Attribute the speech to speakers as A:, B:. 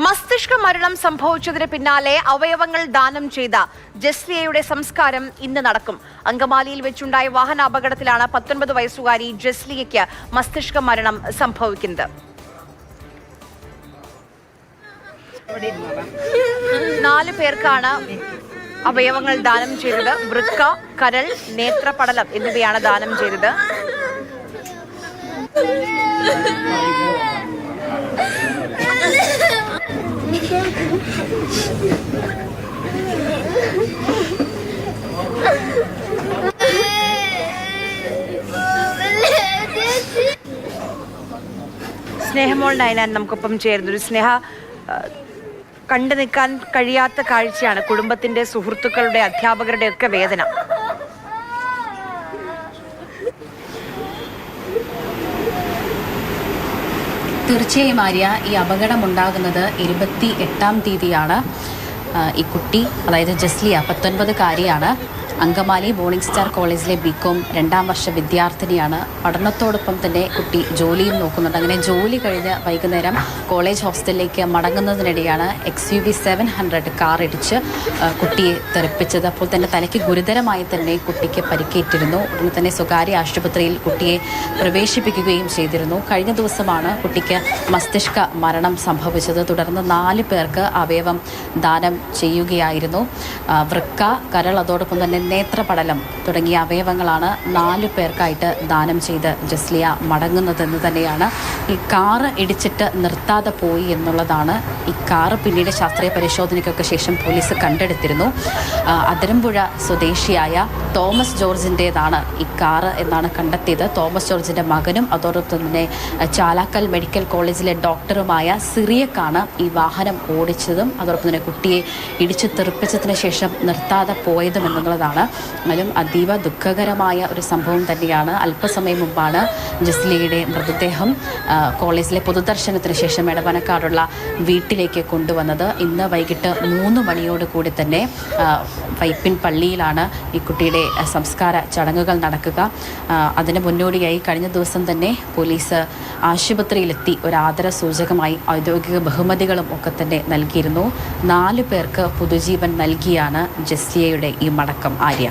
A: മസ്തിഷ്ക മരണം സംഭവിച്ചതിന് പിന്നാലെ അവയവങ്ങൾ ദാനം ചെയ്ത ജസ്ലിയയുടെ സംസ്കാരം ഇന്ന് നടക്കും. അങ്കമാലിയിൽ വെച്ചുണ്ടായ വാഹനാപകടത്തിലാണ് 19 വയസ്സുകാരി ജസ്ലിയയ്ക്ക് മസ്തിഷ്ക മരണം സംഭവിക്കുന്നത്. 4 പേർക്കാണ് അവയവങ്ങൾ ദാനം ചെയ്തത്. വൃക്ക, കരൾ, നേത്രപടലം എന്നിവയാണ് ദാനം ചെയ്തത്. സ്നേഹമോൾ നയനാൻ നമുക്കൊപ്പം ചേരുന്നൊരു സ്നേഹ, കണ്ടു നിൽക്കാൻ കഴിയാത്ത കാഴ്ചയാണ്. കുടുംബത്തിന്റെ, സുഹൃത്തുക്കളുടെ, അധ്യാപകരുടെ ഒക്കെ വേദന.
B: തീർച്ചയായും ആര്യ, ഈ അപകടമുണ്ടാകുന്നത് 28-ാം തീയതിയാണ്. ഈ കുട്ടി, അതായത് ജസ്ലിയ 19-കാരിയാണ്. അങ്കമാലി മോർണിംഗ് സ്റ്റാർ കോളേജിലെ ബികോം 2ാം വർഷ വിദ്യാർത്ഥിനിയാണ്. പഠനത്തോടൊപ്പം തന്നെ കുട്ടി ജോലിയും നോക്കുന്നുണ്ട്. അങ്ങനെ ജോലി കഴിഞ്ഞ് വൈകുന്നേരം കോളേജ് ഹോസ്റ്റലിലേക്ക് മടങ്ങുന്നതിനിടെയാണ് XUV 700 കാർ ഇടിച്ച് കുട്ടിയെ തെറിപ്പിച്ചത്. അപ്പോൾ തന്നെ തലയ്ക്ക് ഗുരുതരമായി തന്നെ കുട്ടിക്ക് പരിക്കേറ്റിരുന്നു. ഉടനെ തന്നെ സ്വകാര്യ ആശുപത്രിയിൽ കുട്ടിയെ പ്രവേശിപ്പിക്കുകയും ചെയ്തിരുന്നു. കഴിഞ്ഞ ദിവസമാണ് കുട്ടിക്ക് മസ്തിഷ്ക മരണം സംഭവിച്ചത്. തുടർന്ന് 4 പേർക്ക് അവയവം ദാനം ചെയ്യുകയായിരുന്നു. വൃക്ക, കരൾ, അതോടൊപ്പം തന്നെ നേത്രപടലം തുടങ്ങിയ അവയവങ്ങളാണ് 4 പേർക്കായിട്ട് ദാനം ചെയ്ത് ജസ്ലിയ മടങ്ങുന്നതെന്ന് തന്നെയാണ്. ഈ കാറ് ഇടിച്ചിട്ട് നിർത്താതെ പോയി എന്നുള്ളതാണ്. ഈ കാറ് പിന്നീട് ശാസ്ത്രീയ പരിശോധനയ്ക്കൊക്കെ ശേഷം പോലീസ് കണ്ടെടുത്തിരുന്നു. അതിരമ്പുഴ സ്വദേശിയായ തോമസ് ജോർജിൻ്റേതാണ് ഈ കാറ് എന്നാണ് കണ്ടെത്തിയത്. തോമസ് ജോർജിൻ്റെ മകനും അതോടൊപ്പം തന്നെ ചാലാക്കൽ മെഡിക്കൽ കോളേജിലെ ഡോക്ടറുമായ സിറിയക്കാണ് ഈ വാഹനം ഓടിച്ചതും അതോടൊപ്പം തന്നെ കുട്ടിയെ ഇടിച്ചു തെറിപ്പിച്ചതിന് ശേഷം നിർത്താതെ പോയതും എന്നുള്ളതാണ്. എന്നാലും അതീവ ദുഃഖകരമായ ഒരു സംഭവം തന്നെയാണ്. അല്പസമയം മുമ്പാണ് ജസ്ലിയയുടെ മൃതദേഹം കോളേജിലെ പൊതുദർശനത്തിന് ശേഷം എടവനക്കാടുള്ള വീട്ടിലേക്ക് കൊണ്ടുവന്നത്. ഇന്ന് വൈകിട്ട് 3 മണിയോട് കൂടി തന്നെ വൈപ്പിൻ പള്ളിയിലാണ് ഈ കുട്ടിയുടെ സംസ്കാര ചടങ്ങുകൾ നടക്കുക. അതിന് മുന്നോടിയായി കഴിഞ്ഞ ദിവസം തന്നെ പോലീസ് ആശുപത്രിയിലെത്തി ഒരു ആദര സൂചകമായി ഔദ്യോഗിക ബഹുമതികളും ഒക്കെ തന്നെ നൽകിയിരുന്നു. 4 പേർക്ക് പുതുജീവൻ നൽകിയാണ് ജസ്ലിയയുടെ ഈ മടക്കം. ആര്യ.